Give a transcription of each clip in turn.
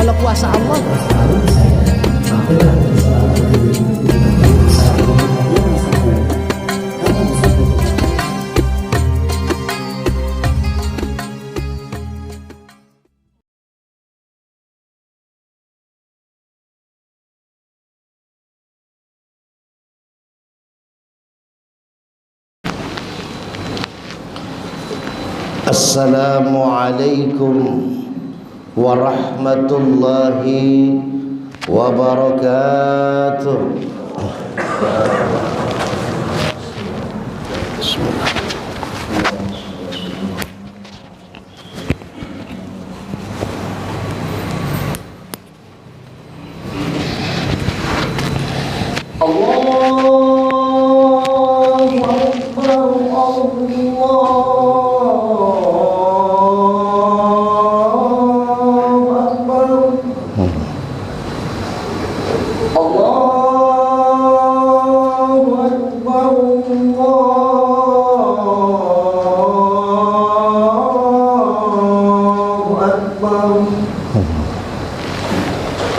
kalau kuasa Allah. Assalamualaikum warahmatullahi wabarakatuh. Bismillah.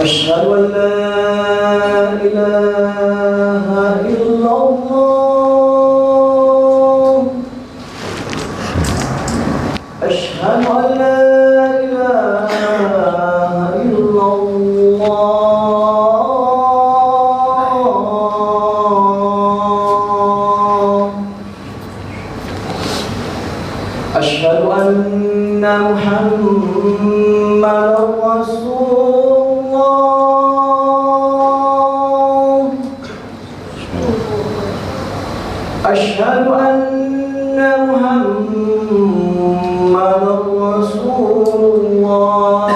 أشهد أن لا إله إلا الله أشهد أن لا إله إلا الله أشهد أن محمدا رسول أشهد أن محمدا رسول الله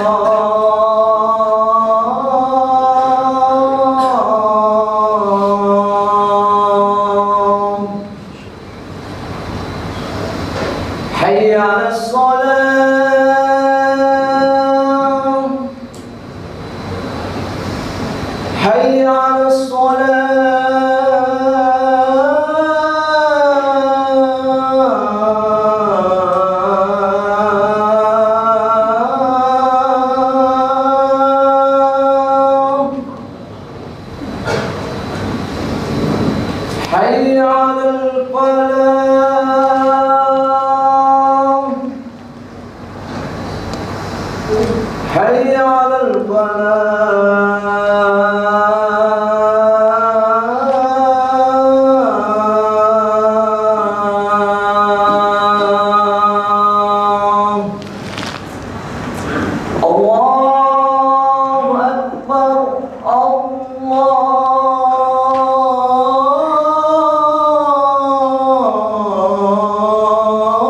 حي على الصلاة حي على حي على الفلاح حي على الفلاح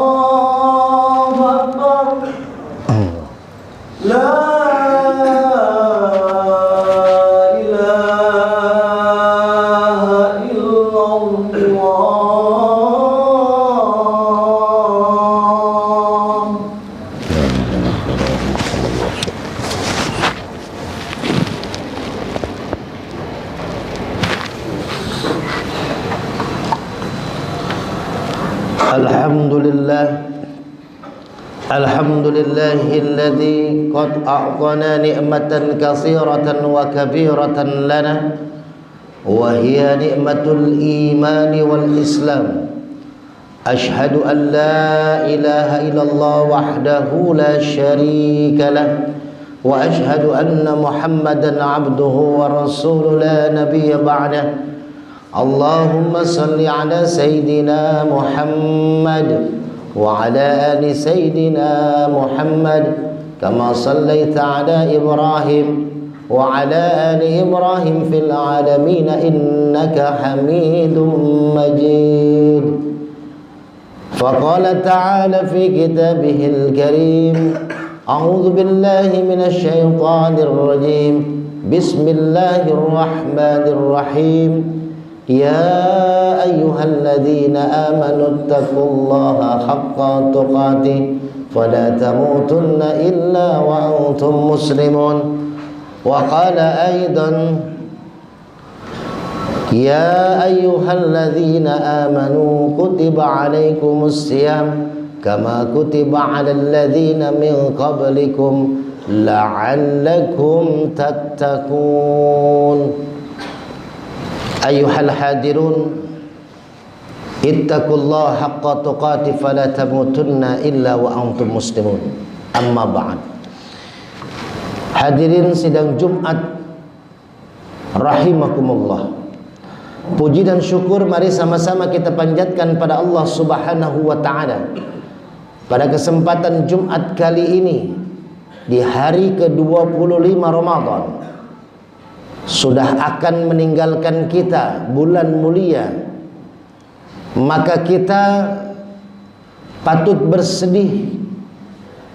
الله أكبر لا إله إلا الله الحمد لله الذي قد أعطانا نعمة كثيرة وكبيرة لنا وهي نعمة الإيمان والإسلام. أشهد أن لا إله إلا الله وحده لا شريك له وأشهد أن محمدا عبده ورسوله لا نبي بعده. اللهم صل على سيدنا محمد وعلى آل سيدنا محمد كما صليت على إبراهيم وعلى آل إبراهيم في العالمين إنك حميد مجيد. فقال تعالى في كتابه الكريم: أعوذ بالله من الشيطان الرجيم. بسم الله الرحمن الرحيم. يا أيها الذين آمنوا اتقوا الله حق تقاته فلا تموتن إلا وأنتم مسلمون. وقال أيضا: يا أيها الذين آمنوا كتب عليكم الصيام كما كتب على الذين من قبلكم la'allakum tattaqun. Ayyuhal hadirun, ittaqullaha haqqa tuqatih fala tamutunna illa wa antum muslimun. Amma ba'd. Hadirin sidang Jumat rahimakumullah. Puji dan syukur mari sama-sama kita panjatkan pada Allah Subhanahu wa taala. Pada kesempatan Jumat kali ini di hari ke-25 Ramadan sudah akan meninggalkan kita bulan mulia, maka kita patut bersedih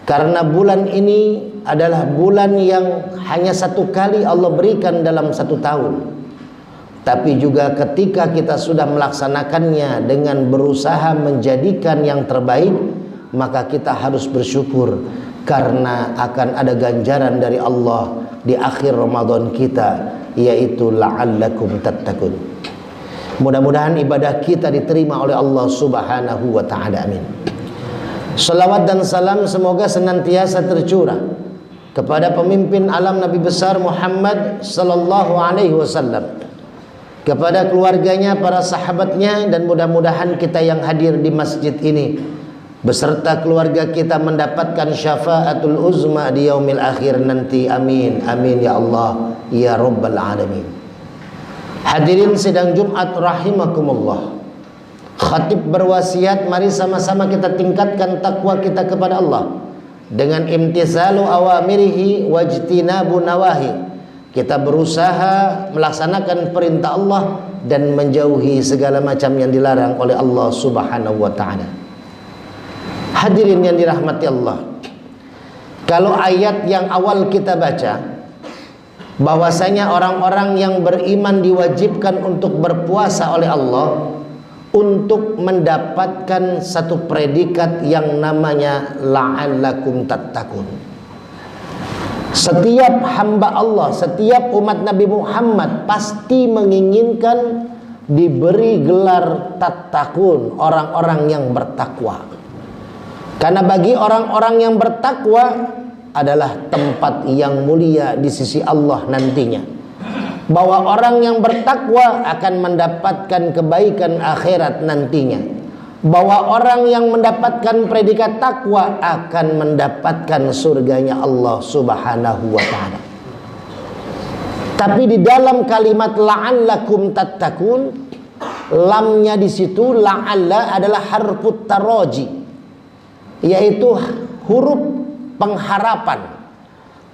karena bulan ini adalah bulan yang hanya satu kali Allah berikan dalam satu tahun. Tapi juga ketika kita sudah melaksanakannya dengan berusaha menjadikan yang terbaik, maka kita harus bersyukur karena akan ada ganjaran dari Allah di akhir Ramadan kita, yaitu la'allakum tattaqun. Mudah-mudahan ibadah kita diterima oleh Allah Subhanahu wa taala. Amin. Salawat dan salam semoga senantiasa tercurah kepada pemimpin alam Nabi besar Muhammad sallallahu alaihi wasallam, kepada keluarganya, para sahabatnya, dan mudah-mudahan kita yang hadir di masjid ini beserta keluarga kita mendapatkan syafaatul uzma di yaumil akhir nanti. Amin, amin ya Allah ya rabbal alamin. Hadirin sidang Jumat rahimakumullah. Khatib berwasiat, mari sama-sama kita tingkatkan takwa kita kepada Allah dengan imtisalu awamirihi wajtinabu nawahi. Kita berusaha melaksanakan perintah Allah dan menjauhi segala macam yang dilarang oleh Allah Subhanahu wa taala. Hadirin yang dirahmati Allah, kalau ayat yang awal kita baca bahwasanya orang-orang yang beriman diwajibkan untuk berpuasa oleh Allah untuk mendapatkan satu predikat yang namanya la'allakum tattaqun. Setiap hamba Allah, setiap umat Nabi Muhammad pasti menginginkan diberi gelar tattaqun, orang-orang yang bertakwa. Karena bagi orang-orang yang bertakwa adalah tempat yang mulia di sisi Allah nantinya. Bahwa orang yang bertakwa akan mendapatkan kebaikan akhirat nantinya. Bahwa orang yang mendapatkan predikat takwa akan mendapatkan surganya Allah Subhanahu wa taala. Tapi di dalam kalimat la'allakum tattaqun, lamnya di situ la'alla adalah harfut taraji, yaitu huruf pengharapan.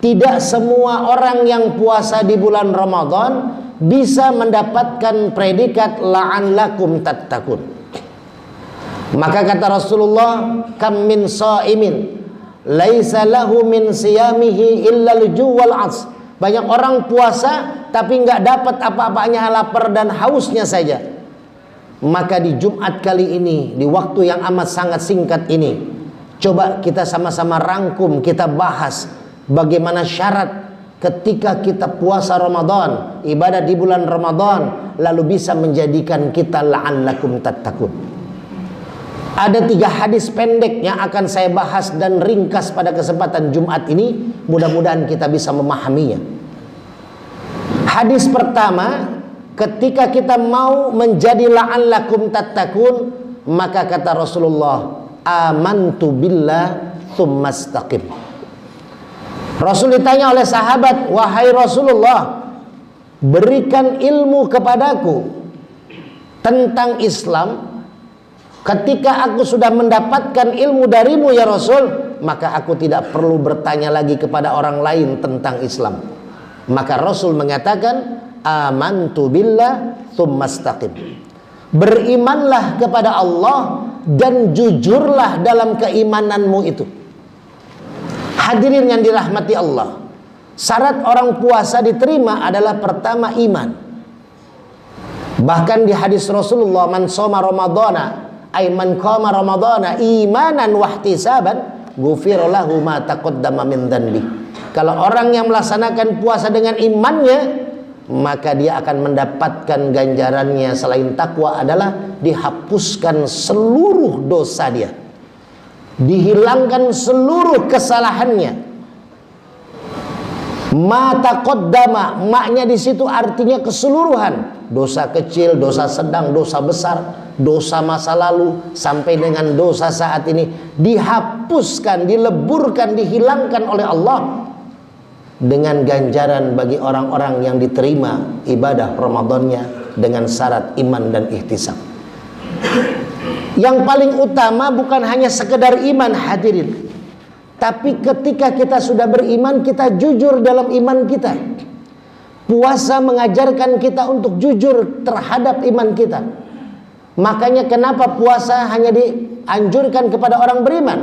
Tidak semua orang yang puasa di bulan Ramadan bisa mendapatkan predikat la'allakum tattaqun. Maka kata Rasulullah, kam min shaimin laisa lahu min siyamihi illa al-ju' wal 'aths. Banyak orang puasa tapi nggak dapat apa-apanya, lapar dan hausnya saja. Maka di Jumat kali ini, di waktu yang amat sangat singkat ini, coba kita sama-sama rangkum, kita bahas bagaimana syarat ketika kita puasa Ramadan, ibadah di bulan Ramadan, lalu bisa menjadikan kita la'allakum tattaqun. Ada 3 hadis pendek yang akan saya bahas dan ringkas pada kesempatan Jumat ini. Mudah-mudahan kita bisa memahaminya. Hadis pertama, ketika kita mau menjadi la'allakum tattaqun, maka kata Rasulullah, amantu billah tsumastaqim. Rasul ditanya oleh sahabat, wahai Rasulullah, berikan ilmu kepadaku tentang Islam. Ketika aku sudah mendapatkan ilmu darimu ya Rasul, maka aku tidak perlu bertanya lagi kepada orang lain tentang Islam. Maka Rasul mengatakan, amantu billah tsumastaqim. Berimanlah kepada Allah dan jujurlah dalam keimananmu itu. Hadirin yang dirahmati Allah, syarat orang puasa diterima adalah pertama iman. Bahkan di hadis Rasulullah, man shoma ramadhana ay man qama ramadhana imanan wahtisaban ghufira lahu ma taqaddama min dzanbi. Kalau orang yang melaksanakan puasa dengan imannya, maka dia akan mendapatkan ganjarannya selain takwa adalah dihapuskan seluruh dosa dia, dihilangkan seluruh kesalahannya. Ma taqaddama, maknya di situ artinya keseluruhan. Dosa kecil, dosa sedang, dosa besar, dosa masa lalu sampai dengan dosa saat ini dihapuskan, dileburkan, dihilangkan oleh Allah dengan ganjaran bagi orang-orang yang diterima ibadah Ramadannya dengan syarat iman dan ihtisab. Yang paling utama bukan hanya sekedar iman, hadirin, tapi ketika kita sudah beriman, kita jujur dalam iman kita. Puasa mengajarkan kita untuk jujur terhadap iman kita. Makanya kenapa puasa hanya dianjurkan kepada orang beriman?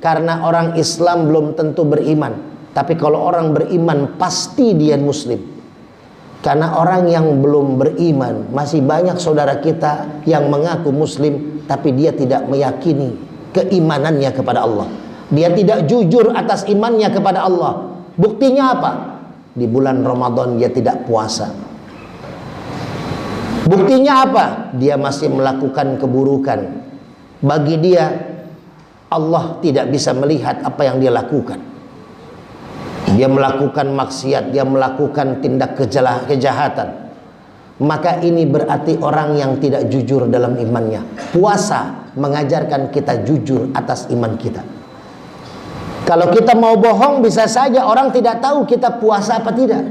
Karena orang Islam belum tentu beriman. Tapi kalau orang beriman pasti dia muslim. Karena orang yang belum beriman, masih banyak saudara kita yang mengaku muslim, tapi dia tidak meyakini keimanannya kepada Allah. Dia tidak jujur atas imannya kepada Allah. Buktinya apa? Di bulan Ramadan dia tidak puasa. Buktinya apa? Dia masih melakukan keburukan. Bagi dia, Allah tidak bisa melihat apa yang dia lakukan. Dia melakukan maksiat, dia melakukan tindak kejahatan. Maka ini berarti orang yang tidak jujur dalam imannya. Puasa mengajarkan kita jujur atas iman kita. Kalau kita mau bohong, bisa saja orang tidak tahu kita puasa apa tidak.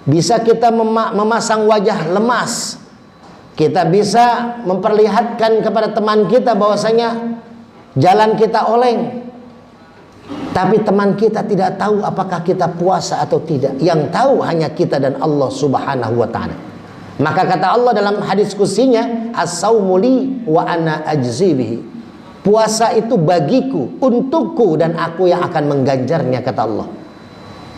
Bisa kita memasang wajah lemas. Kita bisa memperlihatkan kepada teman kita bahwasanya jalan kita oleng. Tapi teman kita tidak tahu apakah kita puasa atau tidak. Yang tahu hanya kita dan Allah Subhanahu wa ta'ala. Maka kata Allah dalam hadis qudsinya, as-saumu li wa ana ajzi bihi. Puasa itu bagiku, untukku, dan aku yang akan mengganjarnya, kata Allah.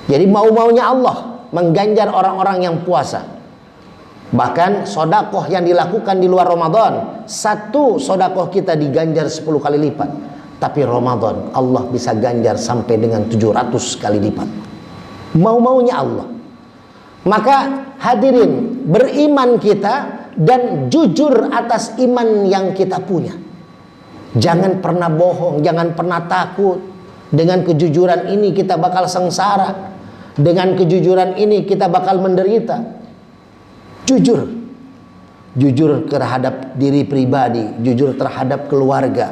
Jadi mau-maunya Allah mengganjar orang-orang yang puasa. Bahkan sodakoh yang dilakukan di luar Ramadan, satu sodakoh kita diganjar 10 kali lipat. Tapi Ramadan Allah bisa ganjar sampai dengan 700 kali lipat. Mau-maunya Allah. Maka hadirin, beriman kita dan jujur atas iman yang kita punya. Jangan pernah bohong, jangan pernah takut. Dengan kejujuran ini kita bakal sengsara. Dengan kejujuran ini kita bakal menderita. Jujur. Jujur terhadap diri pribadi, jujur terhadap keluarga.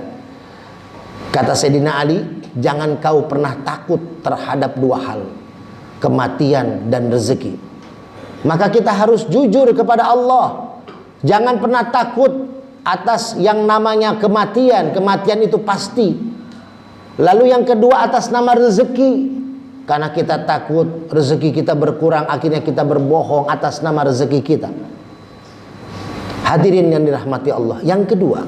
Kata Sayyidina Ali, jangan kau pernah takut terhadap dua hal, kematian dan rezeki. Maka kita harus jujur kepada Allah. Jangan pernah takut atas yang namanya kematian. Kematian itu pasti. Lalu yang kedua atas nama rezeki. Karena kita takut rezeki kita berkurang, akhirnya kita berbohong atas nama rezeki kita. Hadirin yang dirahmati Allah. Yang kedua,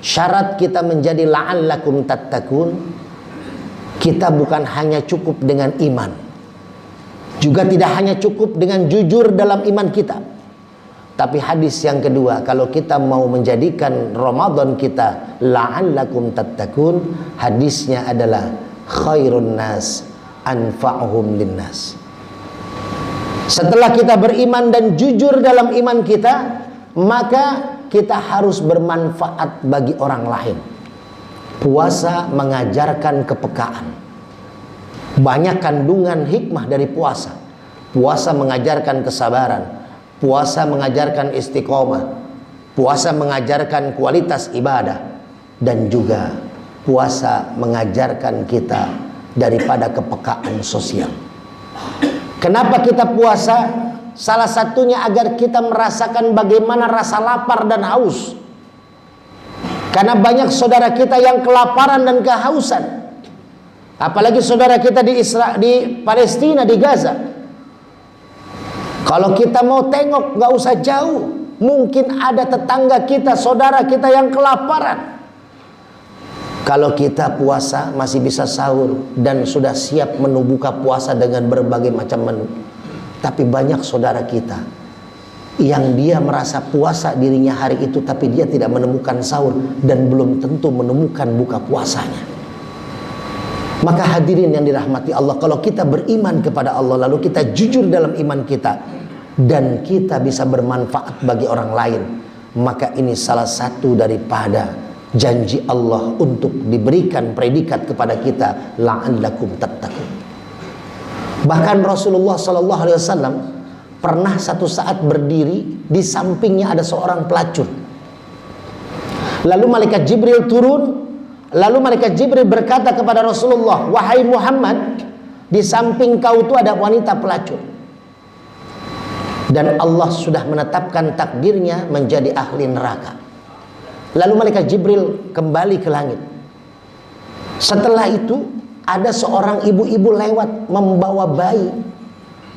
syarat kita menjadi la'allakum tattaqun, kita bukan hanya cukup dengan iman, juga tidak hanya cukup dengan jujur dalam iman kita. Tapi hadis yang kedua, kalau kita mau menjadikan Ramadan kita la'allakum tattaqun, hadisnya adalah khairun nas anfa'uhum linnas. Setelah kita beriman dan jujur dalam iman kita, maka kita harus bermanfaat bagi orang lain. Puasa mengajarkan kepekaan. Banyak kandungan hikmah dari puasa. Puasa mengajarkan kesabaran. Puasa mengajarkan istiqomah. Puasa mengajarkan kualitas ibadah. Dan juga puasa mengajarkan kita daripada kepekaan sosial. Kenapa kita puasa? Salah satunya agar kita merasakan bagaimana rasa lapar dan haus. Karena banyak saudara kita yang kelaparan dan kehausan. Apalagi saudara kita di Palestina, di Gaza. Kalau kita mau tengok, gak usah jauh. Mungkin ada tetangga kita, saudara kita yang kelaparan. Kalau kita puasa masih bisa sahur dan sudah siap menu buka puasa dengan berbagai macam menu. Tapi banyak saudara kita yang dia merasa puasa dirinya hari itu, tapi dia tidak menemukan sahur dan belum tentu menemukan buka puasanya. Maka hadirin yang dirahmati Allah, kalau kita beriman kepada Allah, lalu kita jujur dalam iman kita, dan kita bisa bermanfaat bagi orang lain, maka ini salah satu daripada janji Allah untuk diberikan predikat kepada kita, la'allakum tattaqun. Bahkan Rasulullah SAW pernah satu saat berdiri, di sampingnya ada seorang pelacur. Lalu malaikat Jibril turun. Lalu malaikat Jibril berkata kepada Rasulullah, "Wahai Muhammad, di samping kau itu ada wanita pelacur. Dan Allah sudah menetapkan takdirnya menjadi ahli neraka." Lalu malaikat Jibril kembali ke langit. Setelah itu ada seorang ibu-ibu lewat membawa bayi.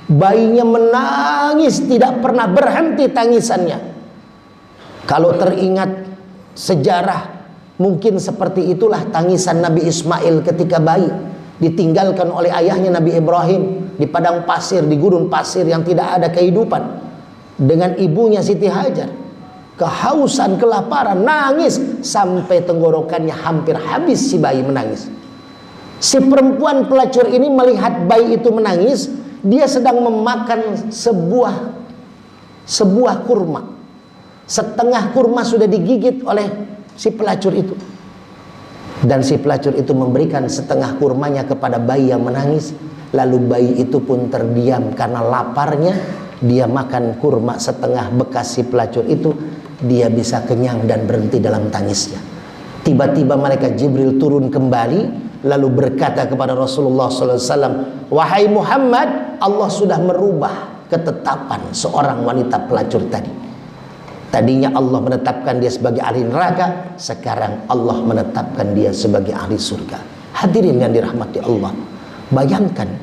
Bayinya menangis, tidak pernah berhenti tangisannya. Kalau teringat sejarah, mungkin seperti itulah tangisan Nabi Ismail ketika bayi ditinggalkan oleh ayahnya Nabi Ibrahim di padang pasir, di gurun pasir yang tidak ada kehidupan, dengan ibunya Siti Hajar. Kehausan, kelaparan, nangis sampai tenggorokannya hampir habis. Si bayi menangis. Si perempuan pelacur ini melihat bayi itu menangis. Dia sedang memakan sebuah kurma. Setengah kurma sudah digigit oleh si pelacur itu. Dan si pelacur itu memberikan setengah kurmanya kepada bayi yang menangis. Lalu bayi itu pun terdiam karena laparnya. Dia makan kurma setengah bekas si pelacur itu. Dia bisa kenyang dan berhenti dalam tangisnya. Tiba-tiba malaikat Jibril turun kembali, lalu berkata kepada Rasulullah SAW, "Wahai Muhammad, Allah sudah merubah ketetapan seorang wanita pelacur tadi. Tadinya Allah menetapkan dia sebagai ahli neraka, sekarang Allah menetapkan dia sebagai ahli surga." Hadirin yang dirahmati Allah, bayangkan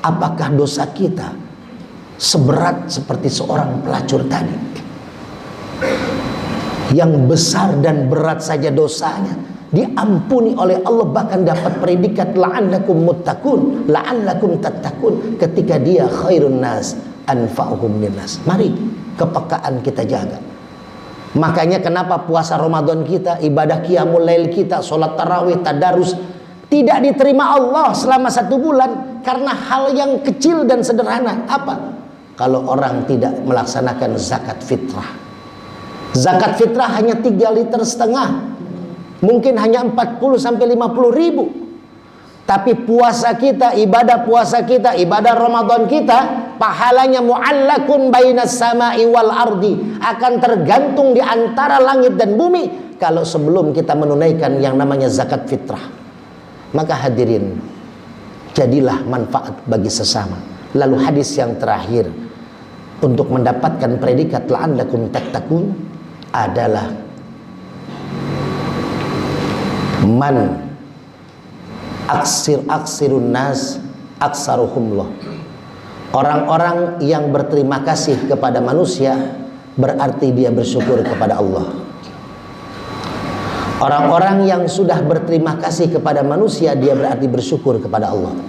apakah dosa kita seberat seperti seorang pelacur tadi. Yang besar dan berat saja dosanya diampuni oleh Allah, bahkan dapat predikat la'allakum muttaqun, la'allakum tattaqun, ketika dia khairun nas anfa'uhum linnas. Mari kepekaan kita jaga. Makanya kenapa puasa Ramadan kita, ibadah qiyamul lail kita, sholat tarawih, tadarus tidak diterima Allah selama 1 bulan karena hal yang kecil dan sederhana. Apa? Kalau orang tidak melaksanakan zakat fitrah. Zakat fitrah hanya 3,5 liter, mungkin hanya 40 sampai 50 ribu. Tapi puasa kita, ibadah puasa kita, ibadah Ramadan kita, pahalanya mu'allakun bainas sama'i wal ardi, akan tergantung di antara langit dan bumi kalau sebelum kita menunaikan yang namanya zakat fitrah. Maka hadirin, jadilah manfaat bagi sesama. Lalu hadis yang terakhir untuk mendapatkan predikat la'allakum tattaqun adalah man aksirun nas aksaruhumullah. Orang-orang yang berterima kasih kepada manusia berarti dia bersyukur kepada Allah. Orang-orang yang sudah berterima kasih kepada manusia, dia berarti bersyukur kepada Allah.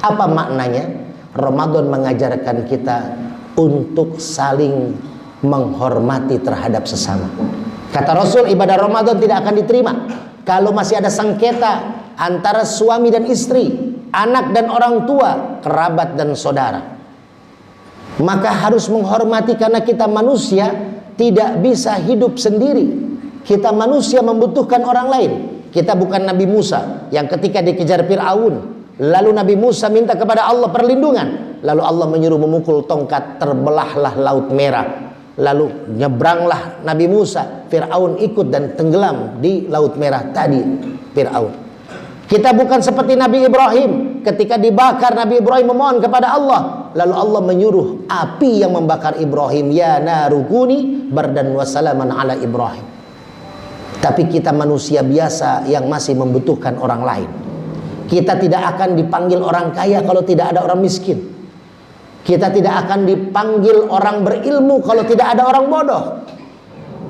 Apa maknanya? Ramadan mengajarkan kita untuk saling menghormati terhadap sesama. Kata Rasul, ibadah Ramadan tidak akan diterima kalau masih ada sengketa antara suami dan istri, anak dan orang tua, kerabat dan saudara. Maka harus menghormati, karena kita manusia tidak bisa hidup sendiri. Kita manusia membutuhkan orang lain. Kita bukan Nabi Musa yang ketika dikejar Fir'aun, lalu Nabi Musa minta kepada Allah perlindungan, lalu Allah menyuruh memukul tongkat, terbelahlah Laut Merah. Lalu nyebranglah Nabi Musa, Fir'aun ikut dan tenggelam di Laut Merah tadi Fir'aun. Kita bukan seperti Nabi Ibrahim, ketika dibakar Nabi Ibrahim memohon kepada Allah, lalu Allah menyuruh api yang membakar Ibrahim, ya narukuni bardan wassalaman ala Ibrahim. Tapi kita manusia biasa yang masih membutuhkan orang lain. Kita tidak akan dipanggil orang kaya kalau tidak ada orang miskin. Kita tidak akan dipanggil orang berilmu kalau tidak ada orang bodoh.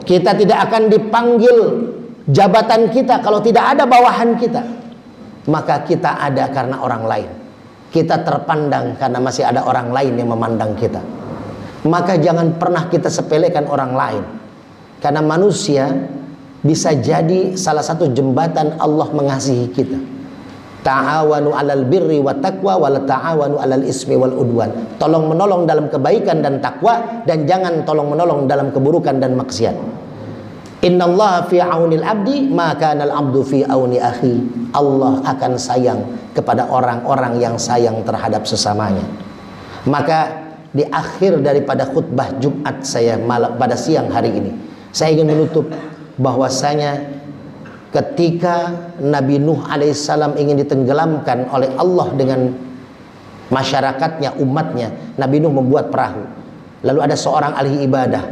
Kita tidak akan dipanggil jabatan kita kalau tidak ada bawahan kita. Maka kita ada karena orang lain. Kita terpandang karena masih ada orang lain yang memandang kita. Maka jangan pernah kita sepelekan orang lain. Karena manusia bisa jadi salah satu jembatan Allah mengasihi kita. Ta'awanu 'alal birri wa taqwa wa la ta'awanu 'alal ismi wal udwan. Tolong menolong dalam kebaikan dan takwa, dan jangan tolong menolong dalam keburukan dan maksiat. Innallaha fi aunil abdi maka kanal abdu fi auni akhi. Allah akan sayang kepada orang-orang yang sayang terhadap sesamanya. Maka di akhir daripada khutbah Jumat saya pada siang hari ini, saya ingin menutup bahwasanya ketika Nabi Nuh alaihissalam ingin ditenggelamkan oleh Allah dengan masyarakatnya, umatnya, Nabi Nuh membuat perahu. Lalu ada seorang ahli ibadah,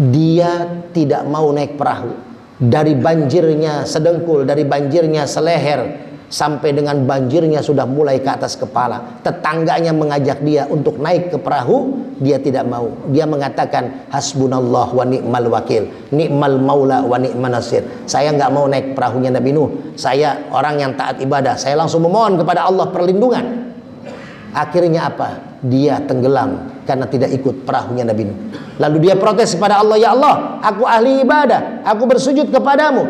dia tidak mau naik perahu. Dari banjirnya sedengkul, dari banjirnya seleher, sampai dengan banjirnya sudah mulai ke atas kepala. Tetangganya mengajak dia untuk naik ke perahu, dia tidak mau. Dia mengatakan, hasbunallah wa ni'mal wakil, ni'mal maula wa ni'man nasir. Saya nggak mau naik perahunya Nabi Nuh. Saya orang yang taat ibadah, saya langsung memohon kepada Allah perlindungan. Akhirnya apa? Dia tenggelam karena tidak ikut perahunya Nabi Nuh. Lalu dia protes kepada Allah, ya Allah, aku ahli ibadah, aku bersujud kepadamu,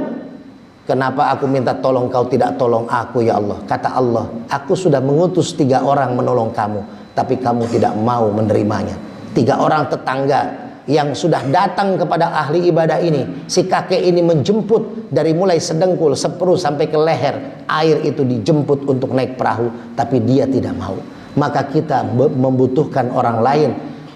kenapa aku minta tolong kau tidak tolong aku ya Allah? Kata Allah, aku sudah mengutus 3 orang menolong kamu, tapi kamu tidak mau menerimanya. 3 orang tetangga yang sudah datang kepada ahli ibadah ini, si kakek ini menjemput dari mulai sedengkul, seperut sampai ke leher, air itu dijemput untuk naik perahu, tapi dia tidak mau. Maka kita membutuhkan orang lain,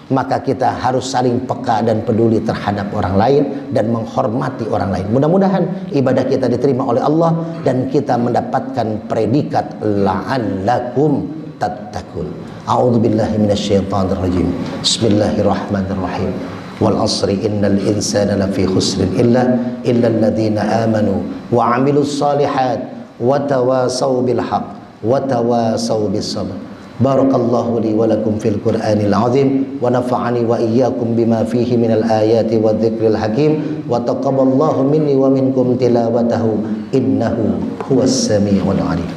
maka kita harus saling peka dan peduli terhadap orang lain dan menghormati orang lain. Mudah-mudahan ibadah kita diterima oleh Allah dan kita mendapatkan predikat la'allakum tattaqun. A'udzubillahi minasyaitonir rajim. Bismillahirrahmanirrahim. Wal 'asri innal insana lafi khusrin illa alladziina aamanu wa 'amilus shalihat wa tawassaw bil haqq wa tawassaw bis sabr. Barakallahu li wa lakum fil Qur'anil azim wa nafa'ani wa iyyakum bima fihi minal ayati wa dzikril hakim wa taqabbalallahu minni wa minkum tilawatahu innahu huwas samiul alim.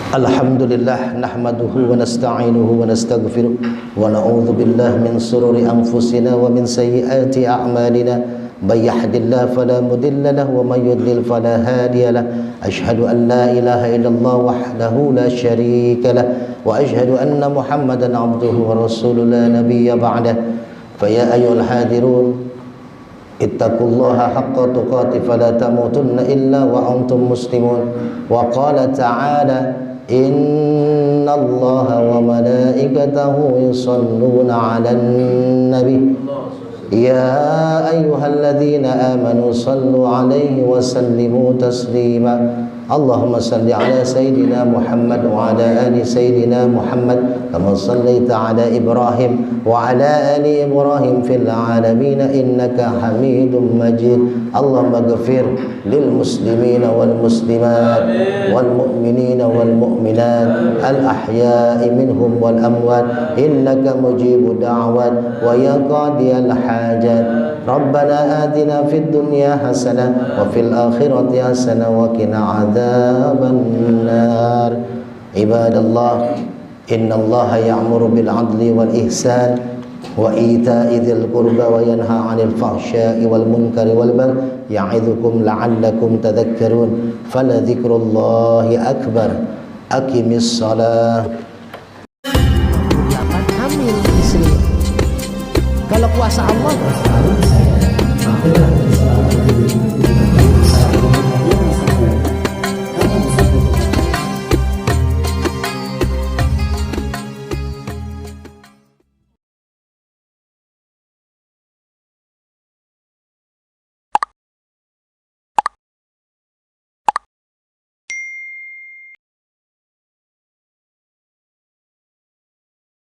Alhamdulillah nahmaduhu wa nasta'inuhu wa nastaghfiruh wa na'udzu billahi min shururi anfusina wa min sayyiati a'malina may yahdihillahu fala mudilla lahu wa may yudlil fala hadiya lahu asyhadu an la ilaha illallah wahdahu la syarika lahu wa asyhadu anna muhammadan 'abduhu wa rasuluhu la nabiyya ba'dahu fa ya ayyuhal hadirun ittaqullaha haqqa tuqatih fala tamutunna illa wa antum muslimun wa qala ta'ala Inna Allah wa malaikatahu yusalluna 'alan nabi ya ayyuhalladzina amanu sallu 'alaihi wa sallimu taslima. Allahumma salli ala sayyidina Muhammad wa ala ali sayyidina Muhammad kama sallaita ala Ibrahim wa ala ali Ibrahim fil alamin innaka Hamidum Majid. Allahumma ighfir lil muslimina wal muslimat wal mu'minina wal mu'minat al ahya'i minhum wal amwat innaka mujibud da'wat wa ya qadiyal hajat. Rabbana atina fid dunya hasanah wa fil akhirati hasanah wa qina adzaban nar. Ibadallah, innallaha ya'muru bil 'adli wal ihsan wa ita'i dzil qurba wa yanha 'anil fahsya'i wal munkari wal baghi ya'idzukum la'allakum tadhakkarun. Fala dzikrullahi akbar. Aqimis shalah. Hamil istri. Kalau kuasa Allah